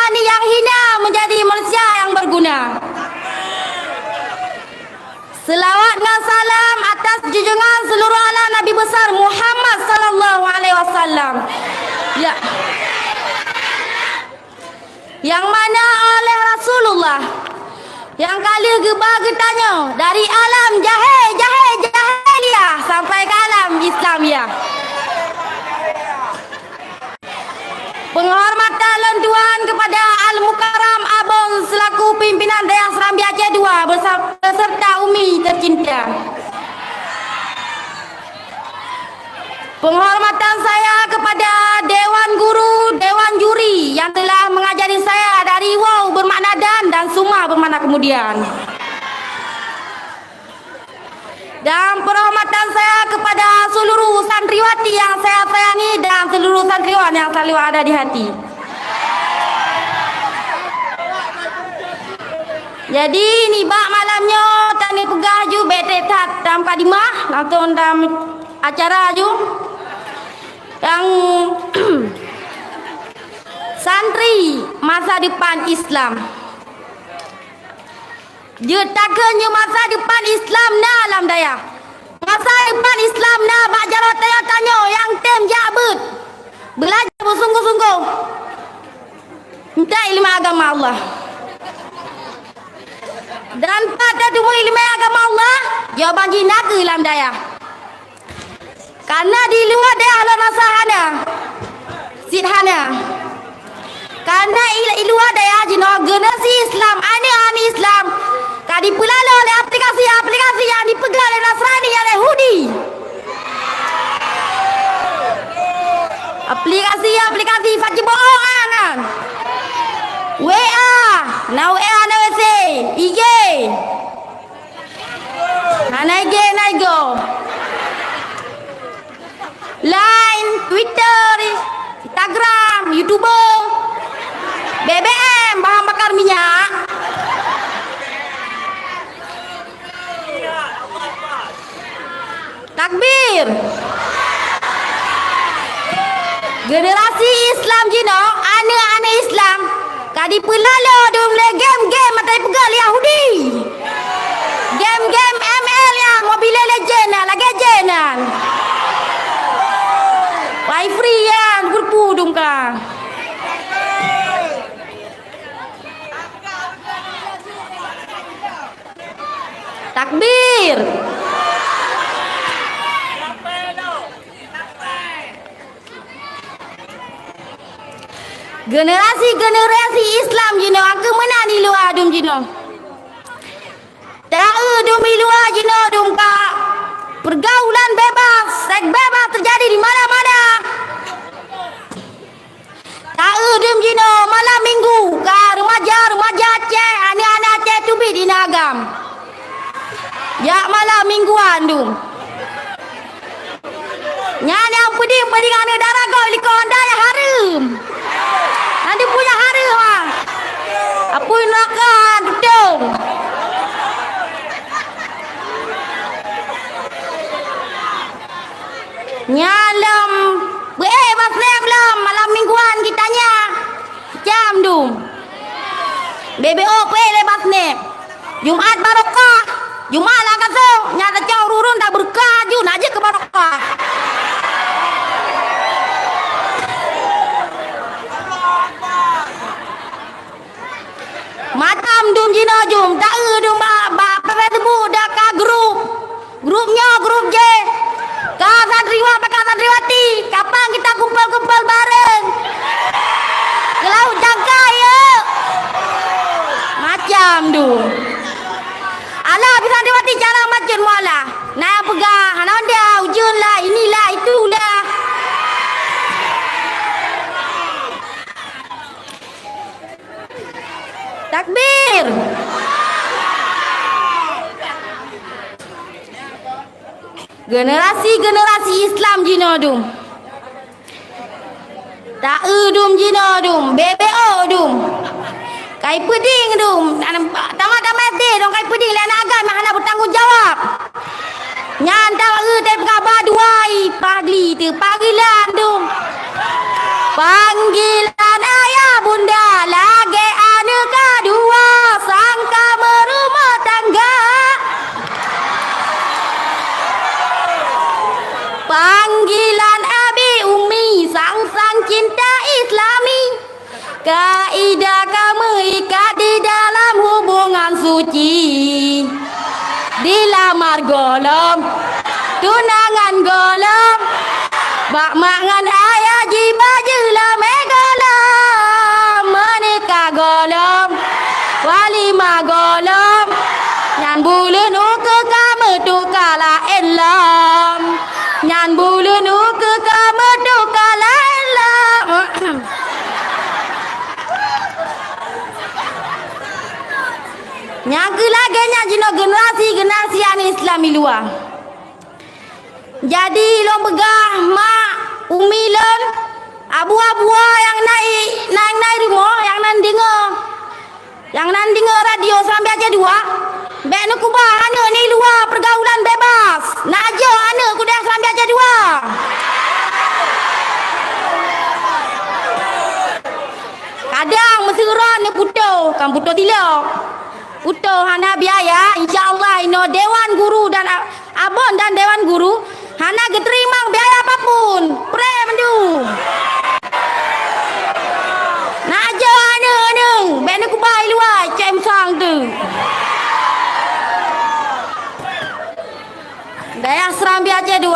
rohani yang hina menjadi manusia yang berguna. Selawat dan salam atas junjungan seluruh alam Nabi besar Muhammad sallallahu alaihi wasallam. Ya. Yang mana oleh Rasulullah yang kali gebah getanya dari alam jahiliyah sampai ke alam Islamiyah. Penghormatan lentuan kepada Al-Mukarram Abang selaku pimpinan Dayah Serambi Aceh 2 beserta Umi tercinta. Penghormatan saya kepada Dewan Guru, Dewan Juri yang telah mengajari saya dari waw bermakna dan sumah bermakna kemudian. Dan penghormatan saya kepada seluruh santriwati yang saya sayangi dan seluruh santriwan yang selalu ada di hati. Jadi ni bak malamnya tani pegah ju betetat dalam kadimah langsung dalam acara ju yang santri masa depan Islam. Jetakannya masa depan Islam na alam daya. Masa depan Islam na bak jarot tanya yang tem jabut. Belajar bersungguh-sungguh. Minta ilmu agama Allah. Dan pada dua ilmu agama Allah, jawaban jinaga alam daya. Karena di luar dia ala nasahana. Sidhana. Karena luar dia jino generasi Islam, ani Islam. Kadi pelala oleh aplikasi yang dipegang oleh Nasrani yang Yahudi. Aplikasi fakir bohong kan. WA, na WA na WC, IG. Na IG na go. Line, Twitter, Instagram, YouTuber, BBM, bahan bakar minyak. Takbir. Generasi Islam jino, anak-anak Islam kadi pelala dum le game matai pegal Yahudi. Game ML ya, Mobile Legend lagi jenan. Wi free ya, berpudung ka. Takbir. Generasi Islam jino aku mana ni luar dum jino. Tak dum luar jino dum ka. Pergaulan bebas, seks bebas terjadi di mana-mana. Tak dum jino malam minggu ka remaja Aceh, anak-anak Aceh tu di Nagam. Ya malam mingguan dum. Nyan yang peding ane darah kau liko anda yang harum. Nanti punya hari mah. Apa nakan betul. Nyalam. Masnya belum malam mingguan kitanya. Jam dum. BBO masnya. Jumat barokah. Jumat lah kasih. Nyata jauh rurun dah berkah ju nak je ke barokah. Matam dum jino jum tak dum ba Facebook dah ka grupnya grup J ka santriwati kapan kita kumpul bareng ke laut jangka ya macam dum ala bisa santriwati cara macam muala nak pegah anak dia ujun lah inilah itulah. Takbir. Generasi Islam jino dum. Tak dum jino dum, BBO dum. Kai peding dum. Tamat SD dong kai peding le anak agam mana bertanggungjawab. Nyan tak te kabar duai pagi tu panggilan dum. Panggilan ayah bunda lah. lamar golom, tunangan golom, bak mangan ayah jiba jelah golom, menikah golom, walimah golom, nyan bulan uke kamu tukala elam, nyan bulan uke kamu tukala elam. Yang kelaganya jino generasi ane Islami luar. Jadi lo begah mak umilon abu-abu yang naik rumah yang nan dengar radio sampai aja dua. Bek nu kubah ane ni luar pergaulan bebas. Nak aja ane ku dah sampai aja dua. Kadang meseran ni puto, kan puto tilak. Puto hana biaya insyaallah ino dewan guru dan abon dan dewan guru hana geterima biaya apapun. Pre mendu. Nak aja ane ben ku bai luai cem sang tu. Daya Serambi Aceh 2.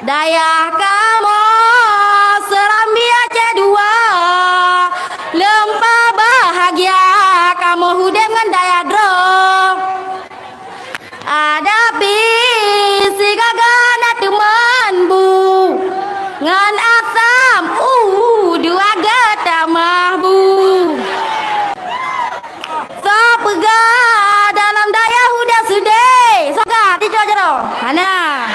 Daya kamu Serambi Aceh 2. Lempah bahagia kamu hudem dengan daya dro. Ada bisi gagana teman bu ngan asam dua gata mahbu. So pega dalam daya huda sudah. Soga tiga jero. Hana.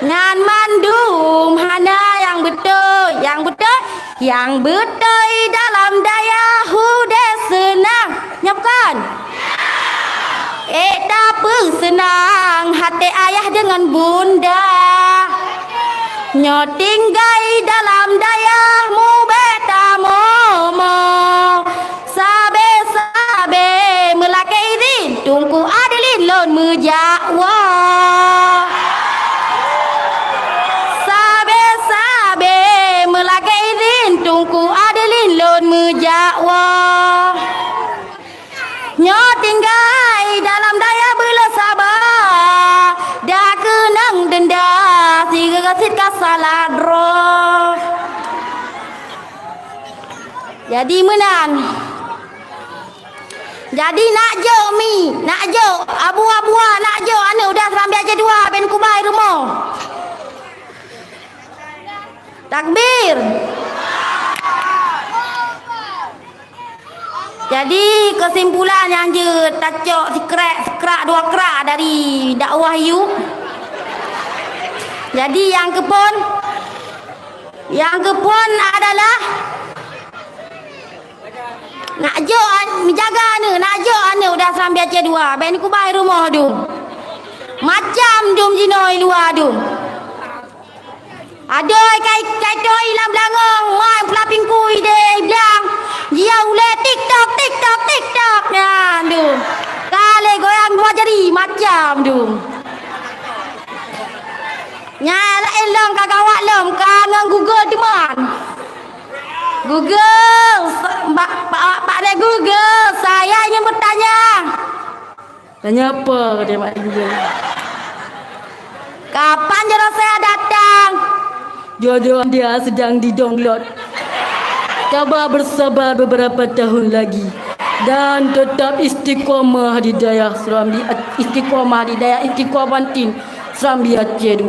Ngan mandum hana yang betul dalam daya huda senang. Nyapkan. Tapi senang hati ayah dengan bunda. Nyotinggai dalam dayamu beta momo. Sabe melakai izin tungku adilin lon mujakwa. Sabe melakai izin tungku adilin lon mujakwa. Nyotinggai dalam daya bela sabar. Dah kenang denda siga kasit kasaladro. Jadi menan. Jadi nak jo abu-abu nak jo ane udah Serambi Aceh 2 ben kubai rumah. Takbir. Jadi kesimpulan yang je tacok sekrak 2 kerak dari dakwah you. Jadi yang kepon adalah nak jo menjaga ane udah Serambi Aceh 2 ben ku bai rumah tu. Macam dum jinoi luar tu. Adoi kai toi lam langong mai pelaping kui deh bilang dia ule TikTok nah tu. Kale goyang dua jari macam tu. Nyala elong kagawak lom kangen Google tu man. Google, Pak de Google, saya ingin bertanya. Tanya apa dia Pak Google? Kapan jodoh saya datang? Jodoh dia sedang di-download. Coba bersabar beberapa tahun lagi dan tetap istiqomah di daya Serambi, Istiqomahin Serambi Aceh 2.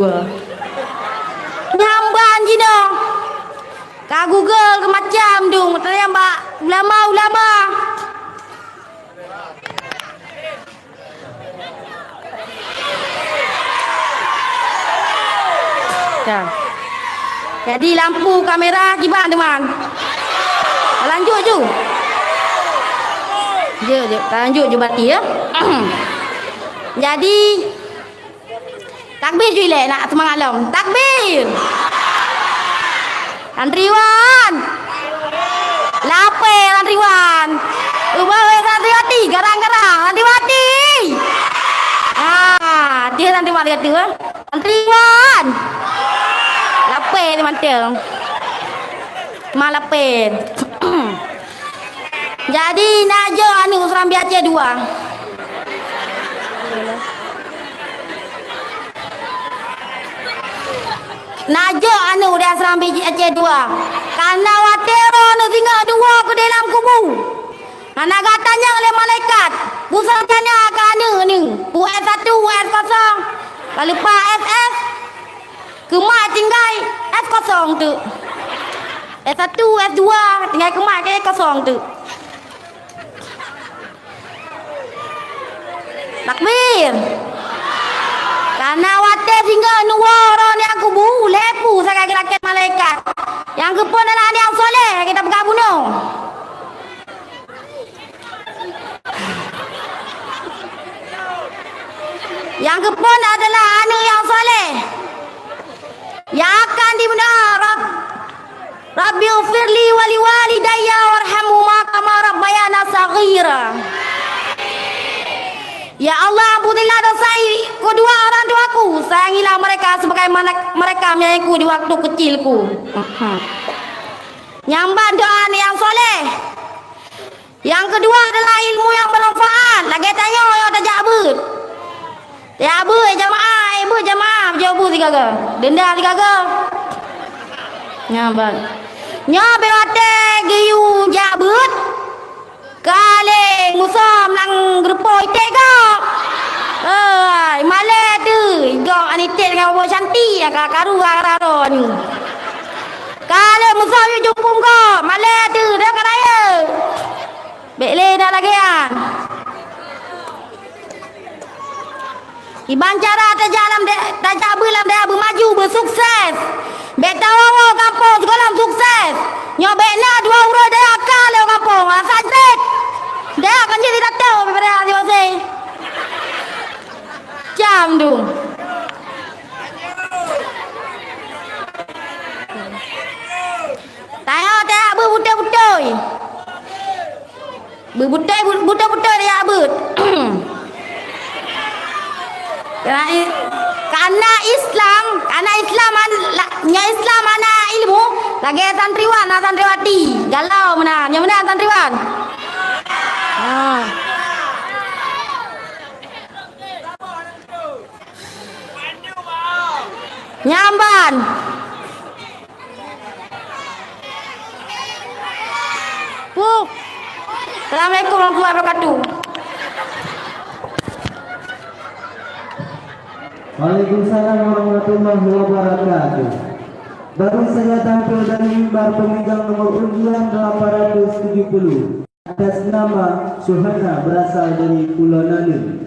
Nyamban jino. Ka Google ke macam tu, tanya mbak ulama. Dah. Jadi lampu kamera gimana teman? Lanjut je. Lanjut je berarti ya. Jadi takbir je le nak semangat lom. Takbir. Santriwan. Lape santriwan. Ubawe santriwati garang-garang santriwati. Dia santriwan kata santriwan. Lape teman-teman. Malape. Jadi nak jo anu Serambi Aceh 2. Najak anu dia serang biji Aceh 2. Karena watero anu tinggal 2 ke dalam kubu. Mana katanya oleh malaikat. Pusatnya ke anu ni. US1, US0. Kalau Pak SS. Kemak tinggal S0 tu. S1, S2. Tinggal kemak ke S0 tu. Takbir. Karena water tinggal nuwa orang yang kubu lepu saya rakyat malaikat. Yang kepun adalah yang soleh kita pegang bunuh. Yang kepun adalah anu yang soleh. Yang akan dibunuh Rabbi ufirli wali walidayya warhamhuma kama rabbayana saghira. Ya Allah, ampunilah dosa kedua orang tuaku. Sayangilah mereka sebagaimana mereka menyayangiku di waktu kecilku. Nyamban doa yang soleh. Yang kedua adalah ilmu yang bermanfaat. Lagi tanya yang tak jabut. Jabut jamaah, ibu jamaah jabut tiga ke. Denda tiga ke. Nyamban. Nyabe wate giyu jabut. Kale musam lang grupo itek kau. Male tu. Gak anitek dengan bawa cantik. Karu karo ni. Kale musam yu jumpung kau. Male tu. Dia kan raya. Bekle dah lagi kan. Iban cara terjalan tajak belam dia bermaju bersukses. Betawawo kampung sekolah sukses. Nyobekna 2 huruf dia akal le kampung. Sajret. Dia akan jadi tahu daripada hati masing. Jam tu. Tengok tak berbutai-butai. Berbutai-butai dia abut. Karena Islam mana ilmu lagi santriwan santriwati galau mana yang mana santriwan nyamban Assalamualaikum warahmatullahi wabarakatuh. Waalaikumsalam warahmatullahi wabarakatuh. Baru saya tampil dari mimbar pemegang nomor undian 870 atas nama Suhana berasal dari Pulau Nalu.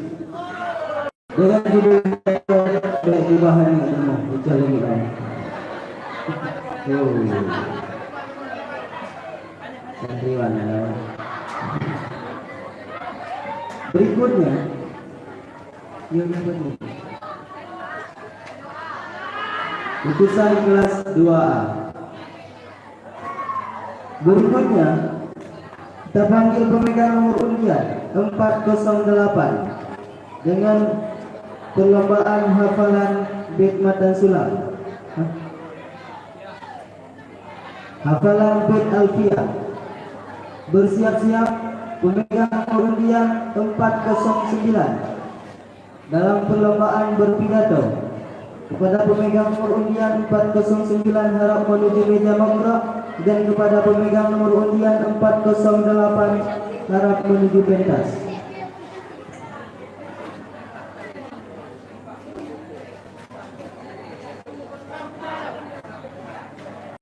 Dengan judul perubahan ilmu berjalan. Santriwan. Berikutnya yang berikutnya. Utusan kelas 2A. Berikutnya kita panggil pemegang nomor undian 408 dengan perlombaan hafalan bait matan sulam. Hafalan bait alfiyah. Bersiap-siap pemegang nomor undian 409 dalam perlombaan berpidato. Kepada pemegang nomor undian 409 harap menuju meja makro, dan kepada pemegang nomor undian 408 harap menuju pentas.